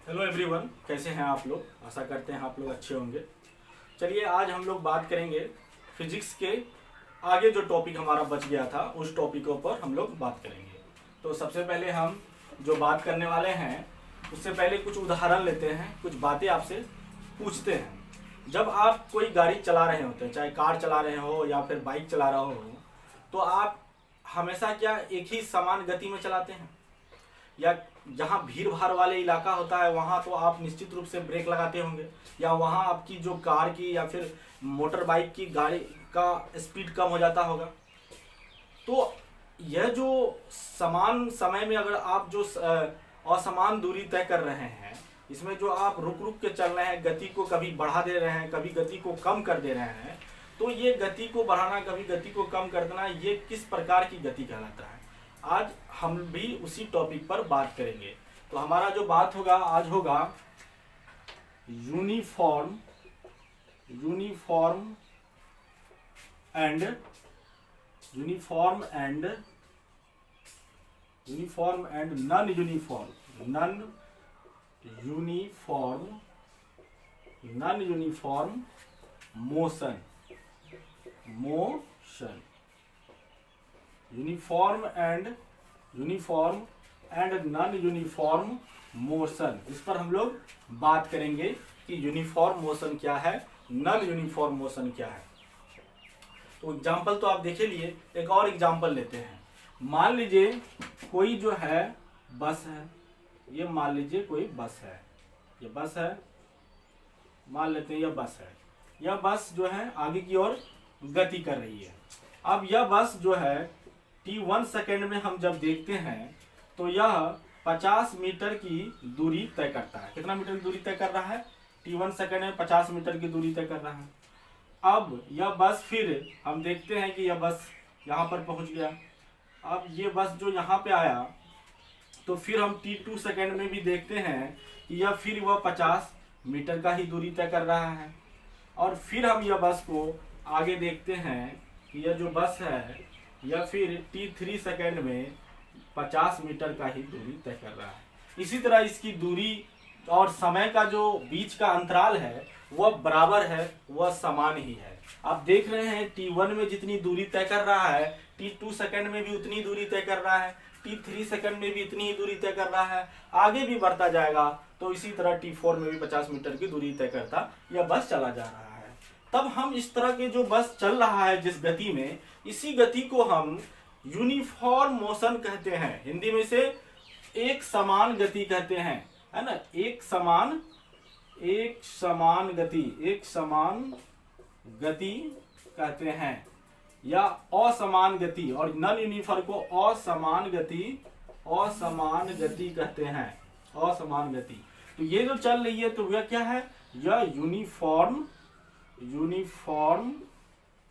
Hello everyone, कैसे हैं आप लोग। आशा करते हैं आप लोग अच्छे होंगे। चलिए आज हम लोग बात करेंगे फिजिक्स के आगे जो टॉपिक हमारा बच गया था उस टॉपिकों पर हम लोग बात करेंगे। तो सबसे पहले हम जो बात करने वाले हैं उससे पहले कुछ उदाहरण लेते हैं, कुछ बातें आपसे पूछते हैं। जब आप कोई गाड़ी चला रहे होते हैं, चाहे कार चला रहे हो या फिर बाइक चला रहे हो, तो आप हमेशा क्या एक ही समान गति में चलाते हैं, या जहाँ भीड़ भाड़ वाले इलाका होता है वहाँ तो आप निश्चित रूप से ब्रेक लगाते होंगे, या वहाँ आपकी जो कार की या फिर मोटर बाइक की गाड़ी का स्पीड कम हो जाता होगा। तो यह जो समान समय में अगर आप जो असमान दूरी तय कर रहे हैं, इसमें जो आप रुक रुक के चल रहे हैं, गति को कभी बढ़ा दे रहे हैं, कभी गति को कम कर दे रहे हैं, तो ये गति को बढ़ाना कभी गति को कम कर देना, ये किस प्रकार की गति कहलाता है। आज हम भी उसी टॉपिक पर बात करेंगे। तो हमारा जो बात होगा आज होगा uniform and non uniform motion uniform and non uniform motion. इस पर हम लोग बात करेंगे कि यूनिफॉर्म मोशन क्या है, नॉन यूनिफॉर्म मोशन क्या है। तो एग्जांपल तो आप देखे लिए, एक और एग्जांपल लेते हैं। मान लीजिए कोई जो है बस है, ये मान लीजिए कोई बस है, ये बस है, मान लेते हैं यह बस है। यह बस जो है आगे की ओर गति कर रही है। अब यह बस जो है t1 सेकेंड में हम जब देखते हैं तो यह 50 मीटर की दूरी तय करता है। कितना मीटर की दूरी तय कर रहा है? t1 सेकेंड में 50 मीटर की दूरी तय कर रहा है। अब यह बस, फिर हम देखते हैं कि यह बस यहाँ पर पहुँच गया। अब ये बस जो यहाँ पे आया तो फिर हम t2 सेकेंड में भी देखते हैं कि यह फिर वह 50 मीटर का ही दूरी तय कर रहा है। और फिर हम यह बस को आगे देखते हैं कि यह जो बस है यह फिर t3 सेकेंड में 50 मीटर का ही दूरी तय कर रहा है। इसी तरह इसकी दूरी और समय का जो बीच का अंतराल है वह बराबर है, वह समान ही है। आप देख रहे हैं t1 में जितनी दूरी तय कर रहा है t2 सेकेंड में भी उतनी दूरी तय कर रहा है, t3 सेकेंड में भी इतनी ही दूरी तय कर रहा है, आगे भी बढ़ता जाएगा तो इसी तरह t4 में भी 50 मीटर की दूरी तय करता यह बस चला जा रहा है। तब हम इस तरह के जो बस चल रहा है जिस गति में, इसी गति को हम यूनिफॉर्म मोशन कहते हैं। हिंदी में से एक समान गति कहते हैं, है ना। एक समान गति कहते हैं, या असमान गति, और नॉन यूनिफॉर्म को असमान गति कहते हैं, असमान गति। तो ये जो चल रही है तो यह क्या है? यह यूनिफॉर्म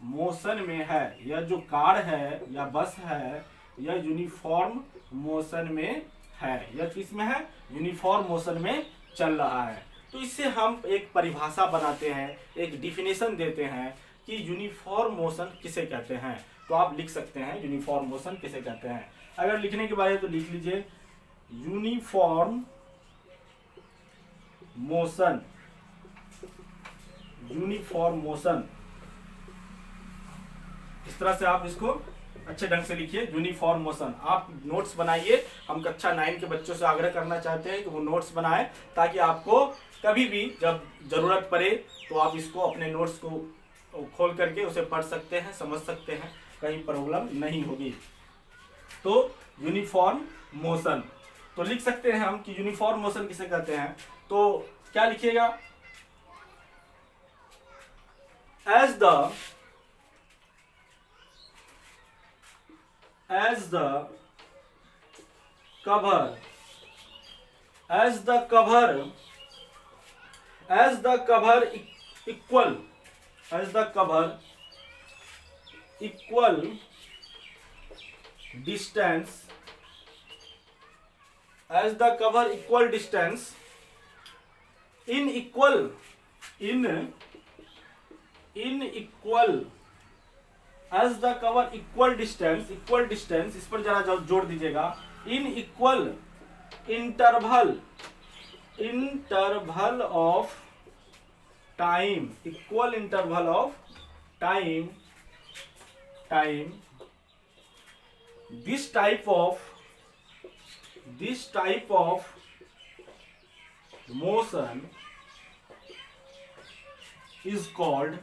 मोशन में है। यह जो कार है या बस है यह यूनिफॉर्म मोशन में है। यह किस में है? यूनिफॉर्म मोशन में चल रहा है। तो इससे हम एक परिभाषा बनाते हैं, एक डिफिनेशन देते हैं कि यूनिफॉर्म मोशन किसे कहते हैं। तो आप लिख सकते हैं यूनिफॉर्म मोशन किसे कहते हैं। अगर लिखने के बारे तो लिख लीजिए यूनिफॉर्म मोशन। इस तरह से आप इसको अच्छे ढंग से लिखिए, यूनिफॉर्म मोशन। आप नोट्स बनाइए। हम कक्षा 9 के बच्चों से आग्रह करना चाहते हैं कि वो नोट्स बनाएं, ताकि आपको कभी भी जब जरूरत पड़े तो आप इसको अपने नोट्स को खोल करके उसे पढ़ सकते हैं, समझ सकते हैं, कहीं प्रॉब्लम नहीं होगी। तो यूनिफॉर्म मोशन तो लिख सकते हैं हम कि यूनिफॉर्म मोशन किसे कहते हैं। तो क्या लिखिएगा? as the cover equal distance in equal as the cover equal distance, इस पर जरा जोड़ दीजिएगा, in equal interval interval of time, equal interval of time, this type of motion is called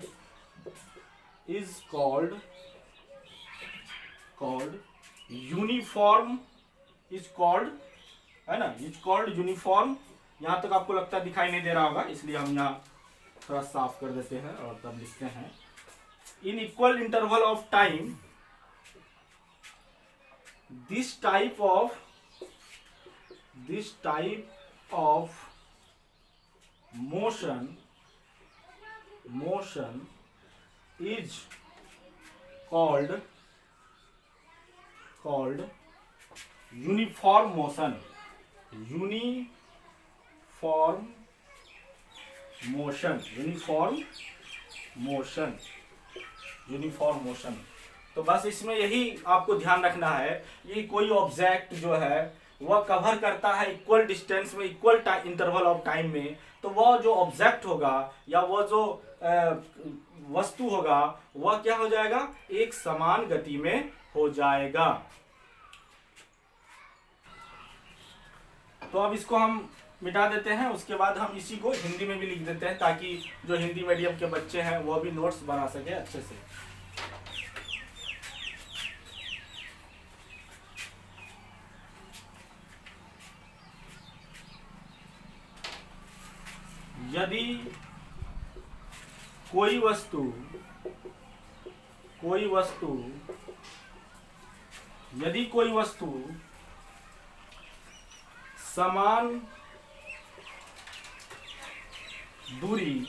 uniform, is called, है ना, is called uniform. यहां तक आपको लगता है दिखाई नहीं दे रहा होगा, इसलिए हम यहाँ थोड़ा साफ कर देते हैं और तब लिखते हैं in equal interval of time this type of motion is called uniform motion, uniform motion. तो बस इसमें यही आपको ध्यान रखना है, ये कोई ऑब्जेक्ट जो है वह कवर करता है इक्वल डिस्टेंस में, इक्वल इंटरवल ऑफ टाइम में, तो वह जो ऑब्जेक्ट होगा या वह जो वस्तु होगा वह क्या हो जाएगा, एक समान गति में हो जाएगा। तो अब इसको हम मिटा देते हैं, उसके बाद हम इसी को हिंदी में भी लिख देते हैं ताकि जो हिंदी मीडियम के बच्चे हैं वो भी नोट्स बना सके अच्छे से। यदि कोई वस्तु समान दूरी,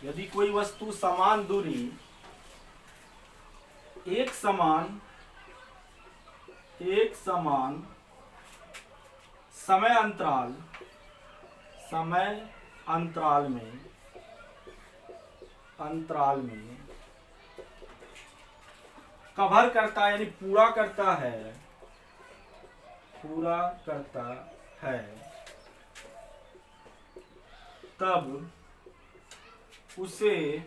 यदि कोई वस्तु समान दूरी एक समान समय अंतराल में कवर करता है, यानी पूरा करता है, तब उसे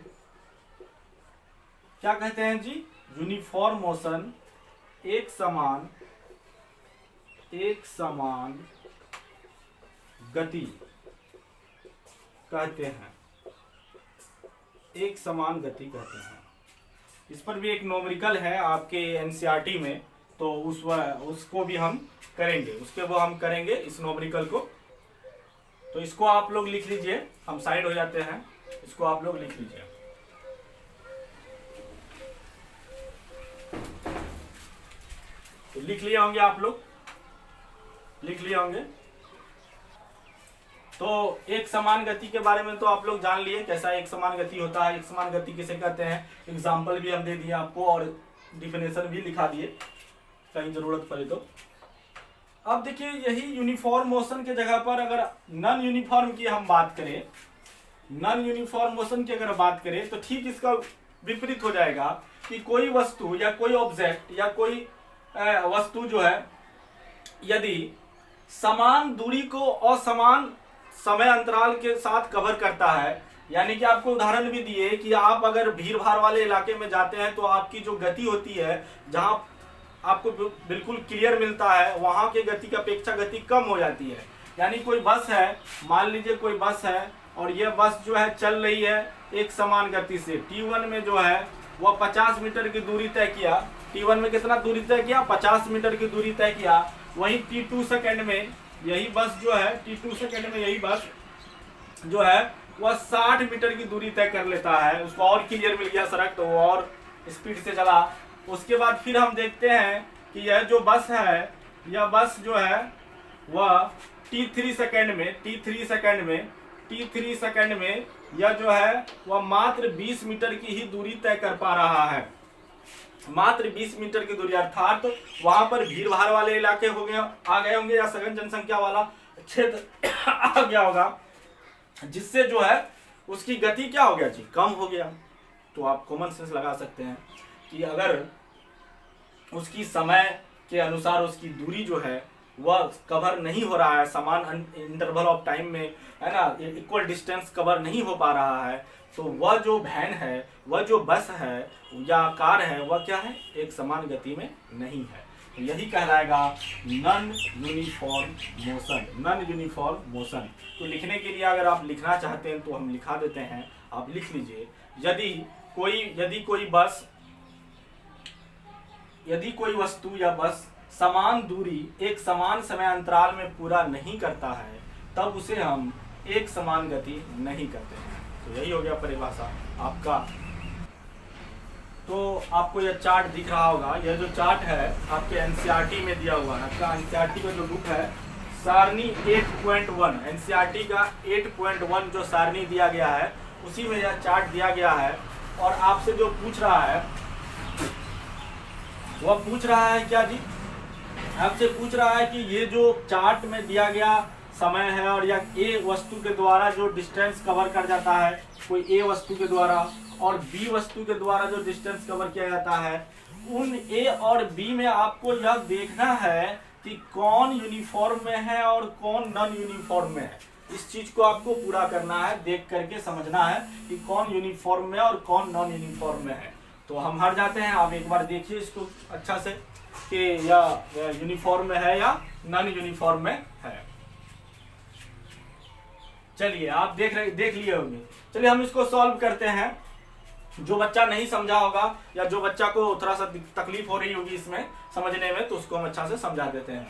क्या कहते हैं जी, यूनिफॉर्म मोशन, एक समान गति कहते हैं, एक समान गति कहते हैं। इस पर भी एक न्यूमेरिकल है आपके एनसीईआरटी में, तो उसको भी हम करेंगे, हम करेंगे इस न्यूमेरिकल को। तो इसको आप लोग लिख लीजिए, हम साइड हो जाते हैं, इसको आप लोग लिख लीजिए। तो लिख लिए होंगे आप लोग, लिख लिए होंगे। तो एक समान गति के बारे में तो आप लोग जान लिए, कैसा एक समान गति होता है, एक समान गति किसे कहते हैं, एग्जाम्पल भी हम दे दिए आपको और डिफिनेशन भी लिखा दिए कहीं जरूरत पड़े तो। अब देखिए यही यूनिफॉर्म मोशन के जगह पर अगर नॉन यूनिफॉर्म की हम बात करें, नॉन यूनिफॉर्म मोशन की अगर बात करें तो ठीक इसका विपरीत हो जाएगा कि कोई वस्तु या कोई ऑब्जेक्ट या कोई वस्तु जो है यदि समान दूरी को असमान समय अंतराल के साथ कवर करता है, यानी कि आपको उदाहरण भी दिए कि आप अगर भीड़ भाड़ वाले इलाके में जाते हैं तो आपकी जो गति होती है, जहां आपको बिल्कुल क्लियर मिलता है, वहां की गति की अपेक्षा गति कम हो जाती है। यानी कोई बस है, मान लीजिए कोई बस है और ये बस जो है चल रही है एक समान गति से, T1 में जो है वह 50 मीटर की दूरी तय किया, T1 में कितना दूरी तय किया, 50 मीटर की दूरी तय किया। वहीं T2 सेकेंड में यही बस जो है, T2 सेकेंड में यही बस जो है वह 60 मीटर की दूरी तय कर लेता है, उसको और क्लियर मिल गया सड़क, तो वो और स्पीड से चला। उसके बाद फिर हम देखते हैं कि यह जो बस है, यह बस जो है वह T3 सेकेंड में यह जो है वह मात्र 20 मीटर की ही दूरी तय कर पा रहा है, मात्र 20 मीटर की दूरी, अर्थात तो वहां पर भीड़ भाड़ वाले इलाके हो गए आ गए होंगे या सघन जनसंख्या वाला क्षेत्र आ गया होगा, जिससे जो है उसकी गति क्या हो गया जी, कम हो गया। तो आप कॉमन सेंस लगा सकते हैं कि अगर उसकी समय के अनुसार उसकी दूरी जो है वह कवर नहीं हो रहा है समान इंटरवल ऑफ टाइम में, है ना, इक्वल डिस्टेंस कवर नहीं हो पा रहा है, तो वह जो वैन है, वह जो बस है या कार है, वह क्या है, एक समान गति में नहीं है। तो यही कहलाएगा non uniform motion, non uniform motion. तो लिखने के लिए अगर आप लिखना चाहते हैं तो हम लिखा देते हैं, आप लिख लीजिए। यदि कोई वस्तु या बस समान दूरी एक समान समय अंतराल में पूरा नहीं करता है, तब उसे हम एक समान गति नहीं करते हैं। तो यही हो गया परिभाषा आपका। तो आपको यह चार्ट दिख रहा होगा, यह जो चार्ट है आपके एनसीईआरटी में दिया हुआ है। आपका एनसीईआरटी का जो बुक है सारणी 8.1, एनसीईआरटी का 8.1 जो सारणी दिया गया है उसी में यह चार्ट दिया गया है। और आपसे जो पूछ रहा है वह पूछ रहा है क्या जी, आपसे पूछ रहा है कि ये जो चार्ट में दिया गया समय है और या ए वस्तु के द्वारा जो डिस्टेंस कवर कर जाता है, कोई ए वस्तु के द्वारा और बी वस्तु के द्वारा जो डिस्टेंस कवर किया जाता है, उन ए और बी में आपको यह देखना है कि कौन यूनिफॉर्म में है और कौन नॉन यूनिफॉर्म में है। इस चीज को आपको पूरा करना है, देख करके समझना है कि कौन यूनिफॉर्म में और कौन नॉन यूनिफॉर्म में है। तो हम हट जाते हैं, आप एक बार देखिए इसको अच्छा से कि यह यूनिफॉर्म में है या नॉन यूनिफॉर्म में है। चलिए आप देख लिए होंगे। चलिए हम इसको सॉल्व करते हैं। जो बच्चा नहीं समझा होगा या जो बच्चा को थोड़ा सा तकलीफ हो रही होगी इसमें समझने में, तो उसको हम अच्छा से समझा देते हैं।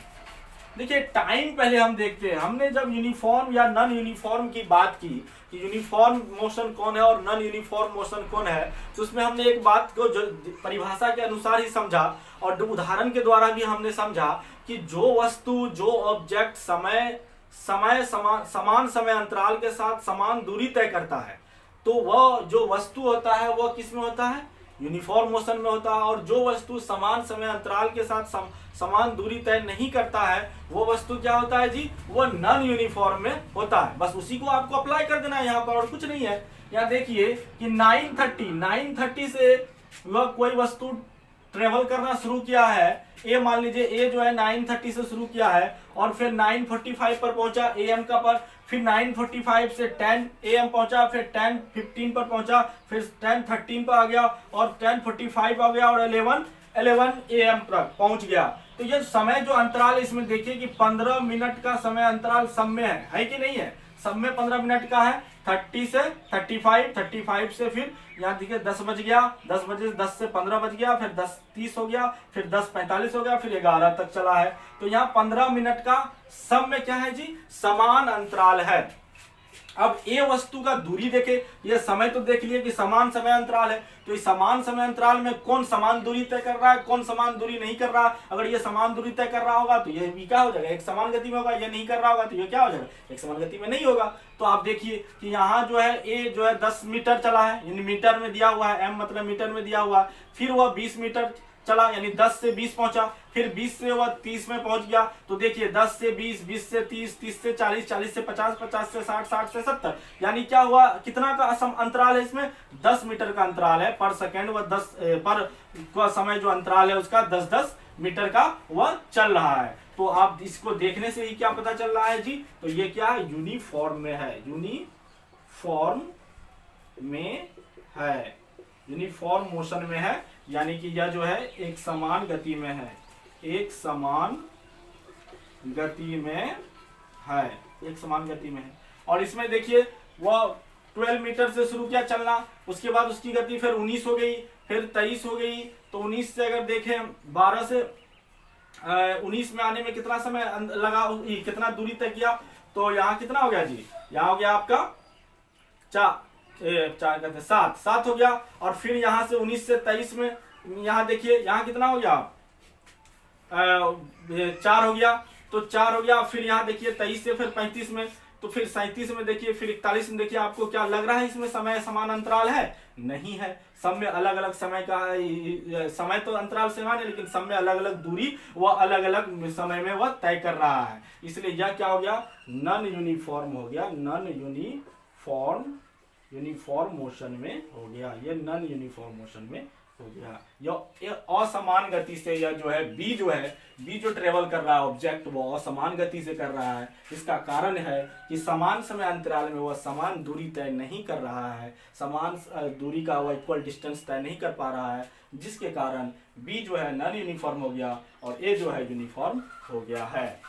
देखिए टाइम पहले हम देखते हैं। हमने जब यूनिफॉर्म या नॉन यूनिफॉर्म की बात की कि यूनिफॉर्म मोशन कौन है और नॉन यूनिफॉर्म मोशन कौन है, तो उसमें हमने एक बात को जो परिभाषा के अनुसार ही समझा और उदाहरण के द्वारा भी हमने समझा कि जो वस्तु, जो ऑब्जेक्ट समान समय अंतराल के साथ समान दूरी तय करता है, तो वह जो वस्तु होता है वह किस में होता है, यूनिफॉर्म मोशन में होता है। और जो वस्तु समान समय अंतराल के साथ समान दूरी तय नहीं करता है, वो वस्तु क्या होता है जी, वह नॉन यूनिफॉर्म में होता है। बस उसी को आपको अप्लाई कर देना है यहाँ पर, और कुछ नहीं है। यहाँ देखिए कि 9:30 से वह कोई वस्तु ट्रेवल करना शुरू किया है। ए मान लीजिए ए जो है 9:30 से शुरू किया है और फिर 9:45 पर पहुंचा AM का पर, फिर 9:45 से 10 AM पहुंचा, फिर 10:15 पर पहुंचा, फिर 10:13 पर आ गया और 10:45 आ गया और 11 AM तक पहुंच गया। तो ये समय जो अंतराल इसमें देखिए कि 15 मिनट का समय अंतराल सब में है कि नहीं है, सब में 15 मिनट का है। 30 से 35 से फिर यहाँ देखिए 10 बज गया, 10 बजे 10 से 15 बज गया, फिर 10:30 हो गया, फिर 10:45 हो गया, फिर 11 तक चला है। तो यहाँ 15 मिनट का सब में क्या है जी, समान अंतराल है। अब ए वस्तु का दूरी देखे, ये समय तो देख लिए कि समान समय अंतराल है, तो इस समान समय अंतराल में कौन समान दूरी तय कर रहा है, कौन समान दूरी नहीं कर रहा। अगर ये समान दूरी तय कर रहा होगा तो ये भी क्या हो जाएगा, एक समान गति में होगा। ये नहीं कर रहा होगा तो ये क्या हो जाएगा, एक समान गति में नहीं होगा। तो आप देखिए कि यहाँ जो है ए जो है 10 मीटर चला है, यानी मीटर में दिया हुआ है, m मतलब मीटर में दिया हुआ है। फिर वह 20 मीटर चला, यानी 10 से 20 पहुंचा, फिर 20 से वह 30 में पहुंच गया। तो देखिए 10 से 20, 20 से 30, 30 से 40, 40 से 50, 50 से 60, 60 से 70, यानी क्या हुआ, कितना का अंतराल है इसमें, 10 मीटर का अंतराल है पर सेकेंड। वह 10 पर का समय जो अंतराल है उसका 10-10 मीटर का वह चल रहा है। तो आप इसको देखने से ही क्या पता चल रहा है जी, तो ये क्या है, यूनिफॉर्म में है, यूनिफॉर्म में है, यूनिफॉर्म मोशन में है। यानी कि यह जो है एक समान गति में है, एक समान गति में है, एक समान गति में है। और इसमें देखिए वह 12 मीटर से शुरू किया चलना, उसके बाद उसकी गति फिर 19 हो गई, फिर 23 हो गई। तो 19 से अगर देखें 12 से 19 में आने में कितना समय लगा, कितना दूरी तय किया, तो यहाँ कितना हो गया जी, यहाँ हो गया आपका 7 हो गया। और फिर यहाँ से 19 से 23 में यहाँ देखिए यहाँ कितना हो गया, 4 हो गया, तो 4 हो गया। फिर यहाँ देखिए 23 से फिर 35 में, तो फिर 37 में देखिए, फिर 41 में देखिए। आपको क्या लग रहा है इसमें समय समान अंतराल है, नहीं है। सब में अलग अलग समय का, समय तो अंतराल समान है लेकिन सब में अलग अलग दूरी वह अलग अलग समय में वह तय कर रहा है। इसलिए यह क्या हो गया, नॉन यूनिफॉर्म हो गया, नॉन यूनिफॉर्म मोशन में हो गया, ये नॉन यूनिफॉर्म मोशन में हो गया। ये असमान गति से, या जो है बी जो ट्रेवल कर रहा है ऑब्जेक्ट, वो असमान गति से कर रहा है। इसका कारण है कि समान समय अंतराल में वह समान दूरी तय नहीं कर रहा है, समान दूरी का वह इक्वल डिस्टेंस तय नहीं कर पा रहा है, जिसके कारण बी जो है नॉन यूनिफॉर्म हो गया और ए जो है यूनिफॉर्म हो गया है।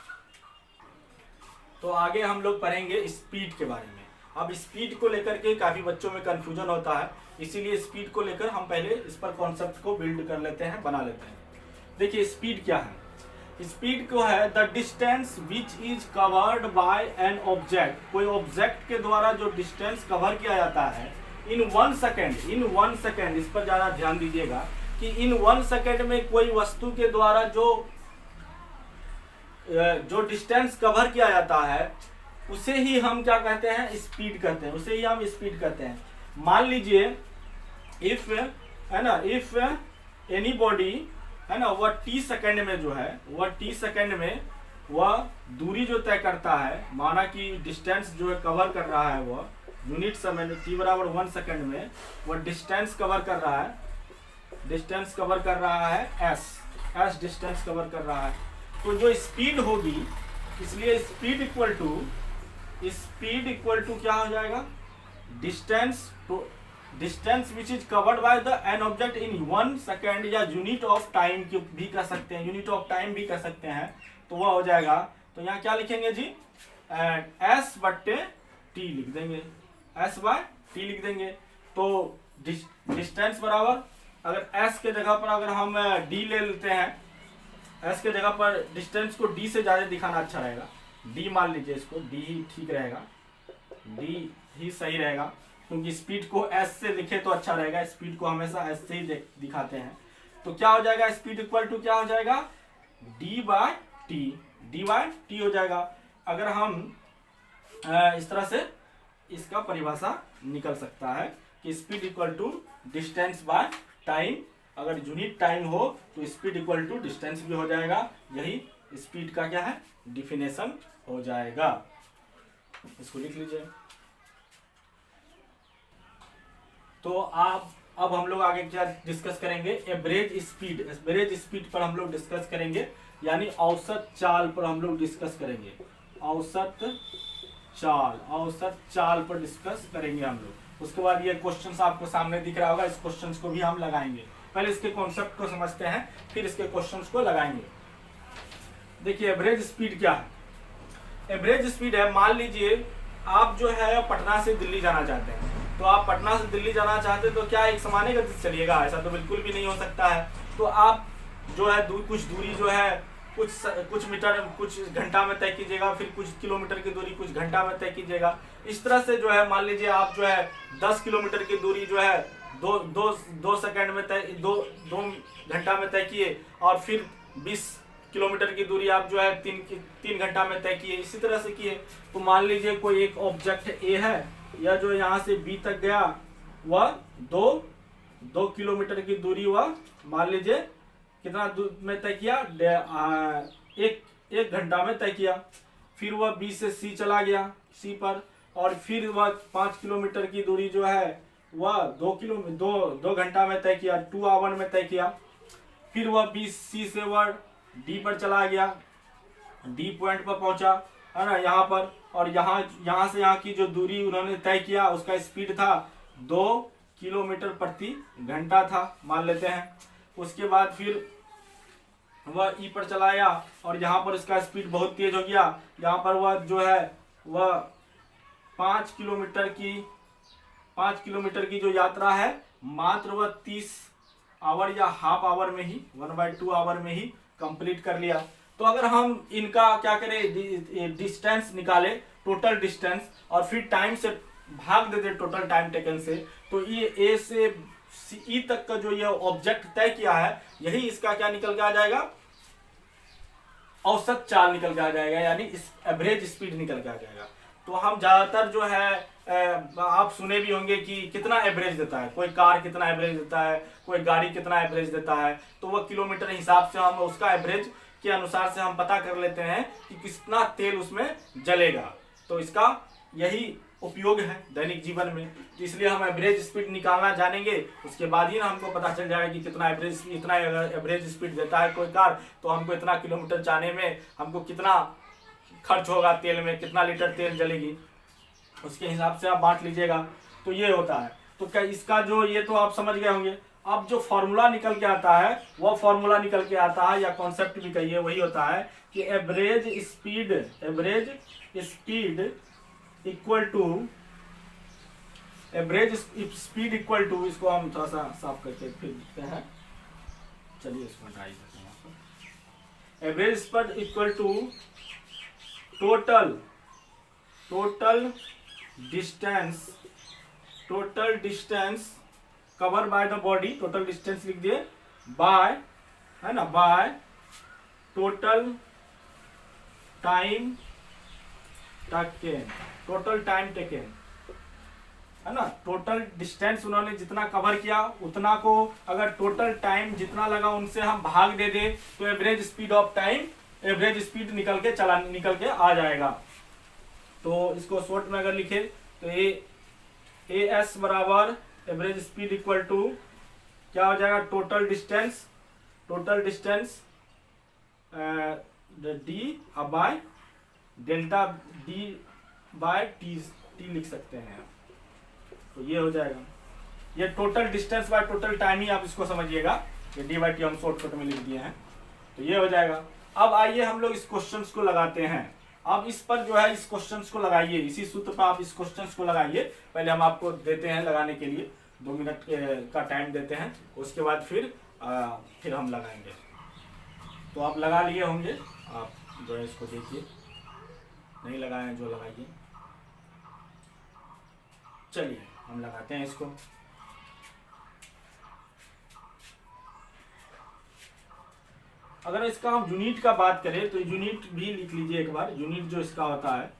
तो आगे हम लोग पढ़ेंगे स्पीड के बारे में। अब स्पीड को लेकर के काफी बच्चों में कंफ्यूजन होता है, इसीलिए स्पीड को लेकर हम पहले इस पर कॉन्सेप्ट को बिल्ड कर लेते हैं, बना लेते हैं। देखिए स्पीड क्या है। स्पीड को है the distance which is covered by an object, कोई ऑब्जेक्ट के द्वारा जो डिस्टेंस कवर किया जाता है इन 1 सेकेंड, इस पर ज्यादा ध्यान दीजिएगा कि इन 1 सेकेंड में कोई वस्तु के द्वारा जो डिस्टेंस कवर किया जाता है उसे ही हम क्या कहते हैं, स्पीड कहते हैं, उसे ही हम स्पीड कहते हैं। मान लीजिए इफ है ना, इफ एनी बॉडी है ना, वह t सेकेंड में जो है, वह t सेकेंड में वह दूरी जो तय करता है, माना कि डिस्टेंस जो है कवर कर रहा है, वह यूनिट समय में t बराबर 1 सेकेंड में वह डिस्टेंस कवर कर रहा है, डिस्टेंस कवर कर रहा है s डिस्टेंस कवर कर रहा है। तो जो स्पीड होगी, इसलिए स्पीड इक्वल टू क्या हो जाएगा, distance which is covered by the an object in 1 second, या यूनिट ऑफ टाइम भी कह सकते हैं, यूनिट ऑफ टाइम भी कह सकते हैं। तो वह हो जाएगा, तो यहाँ क्या लिखेंगे जी, एस बट्टे टी लिख देंगे, एस बाय टी लिख देंगे। तो डिस्टेंस बराबर, अगर एस के जगह पर अगर हम डी ले लेते हैं, एस के जगह पर डिस्टेंस को डी से ज्यादा दिखाना अच्छा रहेगा, डी मान लीजिए, इसको डी ही ठीक रहेगा, डी ही सही रहेगा, क्योंकि स्पीड को एस से लिखे तो अच्छा रहेगा, स्पीड को हमेशा एस से ही दिखाते हैं। तो क्या हो जाएगा, स्पीड इक्वल टू क्या हो जाएगा, डी बाय टी हो जाएगा। अगर हम इस तरह से इसका परिभाषा निकल सकता है कि speed equal to distance by time, अगर यूनिट टाइम हो तो स्पीड इक्वल टू डिस्टेंस भी हो जाएगा, यही स्पीड का क्या है, डिफिनेशन हो जाएगा। इसको लिख लीजिए। तो अब हम लोग आगे क्या डिस्कस करेंगे, एवरेज स्पीड पर हम लोग डिस्कस करेंगे, यानी औसत चाल पर हम लोग डिस्कस करेंगे, औसत चाल पर डिस्कस करेंगे हम लोग। उसके बाद ये क्वेश्चंस आपको सामने दिख रहा होगा, इस क्वेश्चंस को भी हम लगाएंगे। पहले इसके कॉन्सेप्ट को समझते हैं, फिर इसके क्वेश्चंस को लगाएंगे। देखिए एवरेज स्पीड क्या है। एवरेज स्पीड है, मान लीजिए आप जो है पटना से दिल्ली जाना चाहते हैं, तो आप पटना से दिल्ली जाना चाहते हैं तो क्या एक समान गति से चलिएगा, ऐसा तो बिल्कुल भी नहीं हो सकता है। तो आप जो है कुछ दूरी जो है कुछ मीटर कुछ घंटा में तय कीजिएगा, फिर कुछ किलोमीटर की दूरी कुछ घंटा में तय कीजिएगा। इस तरह से जो है मान लीजिए आप जो है 10 किलोमीटर की दूरी जो है दो सेकंड में तय, दो घंटा में तय किए, और फिर 20 किलोमीटर की दूरी आप जो है 3 घंटा में तय किए, इसी तरह से किए। तो मान लीजिए कोई एक ऑब्जेक्ट ए है, या जो यहाँ से बी तक गया, वह 2 किलोमीटर की दूरी वह मान लीजिए कितना दूर में तय किया, एक घंटा में तय किया। फिर वह बी से सी चला गया, सी पर, और फिर वह 5 किलोमीटर की दूरी जो है वह 2 घंटा में तय किया, 2 आवर में तय किया। फिर वह बी सी से वह डी पर चला गया, डी पॉइंट पर पहुंचा, है ना, यहाँ पर, और यहाँ से यहाँ की जो दूरी उन्होंने तय किया उसका स्पीड था 2 किलोमीटर प्रति घंटा था, मान लेते हैं। उसके बाद फिर वह ई पर चला गया, और यहाँ पर इसका स्पीड बहुत तेज हो गया, यहाँ पर वह जो है वह 5 किलोमीटर की जो यात्रा है मात्र वह 30 आवर या हाफ आवर में ही, 1/2 आवर में ही कंप्लीट कर लिया। तो अगर हम इनका क्या करें, डिस्टेंस निकाले, टोटल डिस्टेंस, और फिर टाइम से भाग देते टोटल टाइम टेकन से, तो ये ए से ई तक का जो ये ऑब्जेक्ट तय किया है, यही इसका क्या निकल के आ जाएगा, औसत चाल निकल के आ जाएगा, यानी इस एवरेज स्पीड निकल के आ जाएगा। तो हम ज्यादातर जो है आप सुने भी होंगे कि कितना एवरेज देता है, कोई कार कितना एवरेज देता है, कोई गाड़ी कितना एवरेज देता है, तो वह किलोमीटर हिसाब से हम उसका एवरेज के अनुसार से हम पता कर लेते हैं कि कितना तेल उसमें जलेगा। तो इसका यही उपयोग है दैनिक जीवन में, तो इसलिए हम एवरेज स्पीड निकालना जानेंगे, उसके बाद ही ना हमको पता चल जाएगा कि कितना एवरेज, इतना अगर एवरेज स्पीड देता है कोई कार तो हमको इतना किलोमीटर जाने में हमको कितना खर्च होगा, तेल में कितना लीटर तेल जलेगी, उसके हिसाब से आप बांट लीजिएगा। तो ये होता है। तो क्या इसका जो ये तो आप समझ गए होंगे। अब जो फॉर्मूला निकल के आता है वह फॉर्मूला निकल के आता है, या कॉन्सेप्ट भी कहिए, वही होता है कि एवरेज स्पीड इक्वल टू इसको हम थोड़ा सा साफ करके फिर लिखते हैं। चलिए इसको ट्राई करते हैं। Average speed equal to total distance cover by the body, total distance लिख दिए, बाय, है ना, बाय टोटल टाइम टेकन, है ना। टोटल डिस्टेंस उन्होंने जितना कवर किया उतना को अगर टोटल टाइम जितना लगा उनसे हम भाग दे दे तो एवरेज स्पीड निकल के आ जाएगा। तो इसको शॉर्ट में अगर लिखे तो ए एस बराबर एवरेज स्पीड इक्वल टू क्या हो जाएगा, total distance D by delta D by T लिख सकते हैं। तो ये हो जाएगा, ये total distance by total time ही आप इसको समझिएगा, ये डी बाई टी हम शॉर्टकट में लिख दिए हैं। तो ये हो जाएगा। अब आइए हम लोग इस क्वेश्चन को लगाते हैं। अब इस पर जो है इस क्वेश्चन को लगाइए, इसी सूत्र पर आप इस क्वेश्चन को लगाइए। पहले हम आपको देते हैं लगाने के लिए 2 मिनट का टाइम देते हैं, उसके बाद फिर हम लगाएंगे। तो आप लगा लिए होंगे, आप जो है इसको देखिए, नहीं लगाए हैं जो लगाइए। चलिए हम लगाते हैं इसको। अगर इसका हम यूनिट का बात करें तो यूनिट भी लिख लीजिए एक बार। यूनिट जो इसका होता है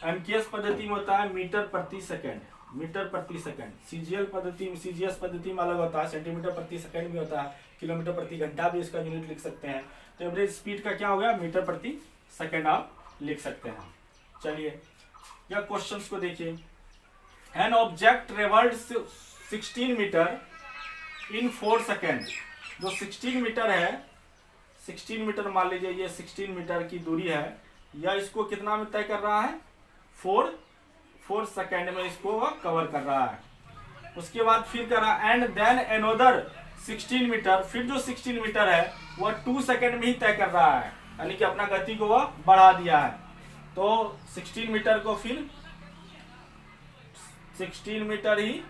एमकेएस पद्धति में होता है मीटर प्रति सेकंड, सीजीएस पद्धति में अलग होता है, सेंटीमीटर प्रति सेकंड भी होता है, किलोमीटर प्रति घंटा भी इसका यूनिट लिख सकते हैं। तो एवरेज स्पीड का क्या हो गया, मीटर प्रति सेकंड आप लिख सकते हैं। चलिए या क्वेश्चन को देखिए। An object travelled 16 metre in 4 second. जो 16 मीटर है, 16 मीटर मान लीजिए ये 16 मीटर की दूरी है, या इसको कितना में तय कर रहा है, 4 सेकेंड में इसको वह कवर कर रहा है। उसके बाद फिर कर रहा है एंड देन अनदर 16 मीटर, फिर जो 16 मीटर है वह 2 सेकेंड में ही तय कर रहा है, यानी कि अपना गति को वह बढ़ा दिया है। तो 16 मीटर को फिर 16 मीटर ही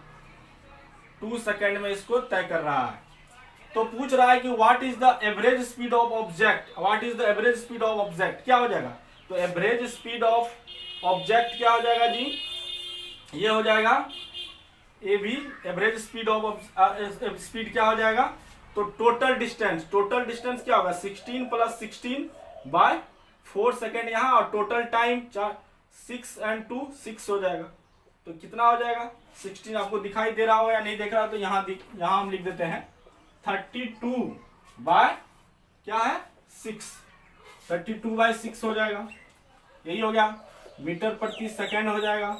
2 सेकेंड में इसको तय कर रहा है। तो पूछ रहा है कि what is the average speed of object, क्या हो जाएगा। तो एवरेज स्पीड ऑफ ऑब्जेक्ट क्या हो जाएगा जी, ये हो जाएगा ए भी एवरेज स्पीड ऑफ स्पीड क्या हो जाएगा। तो टोटल डिस्टेंस क्या होगा, 16 + 16 बाय 4 सेकेंड यहाँ, और टोटल टाइम 6 and 2 6 हो जाएगा। तो कितना हो जाएगा, 16 आपको दिखाई दे रहा हो या नहीं देख रहा हो, तो यहाँ हम लिख देते हैं 32 बाय क्या है 6, 32 बाय 6 हो जाएगा। यही हो गया, मीटर प्रति सेकेंड हो जाएगा।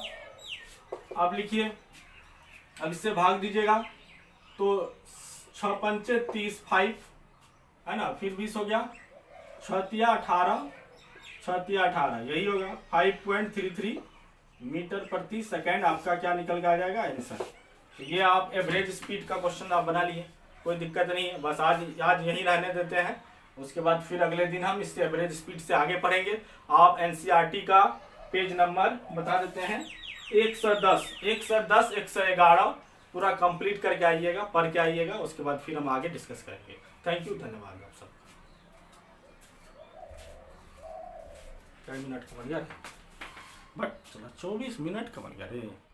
अब लिखिए, अब इससे भाग दीजिएगा तो 6 × 5 = 30, 5 है ना, फिर 20 हो गया, 6 × 3 = 18, यही होगा 5.33 मीटर प्रति सेकेंड आपका क्या निकल के आ जाएगा, आंसर। तो ये आप एवरेज स्पीड का क्वेश्चन आप बना लिए, कोई दिक्कत नहीं है। बस आज यहीं रहने देते हैं, उसके बाद फिर अगले दिन हम इससे एवरेज स्पीड से आगे पढ़ेंगे। आप एनसीईआरटी का पेज नंबर बता देते हैं 110, 111 पूरा कंप्लीट करके आइएगा, पढ़ के आइएगा, उसके बाद फिर हम आगे डिस्कस करेंगे। थैंक यू, धन्यवाद आप सबका। 10 मिनट का बन गया, बट चला 24 मिनट का बन गया रे।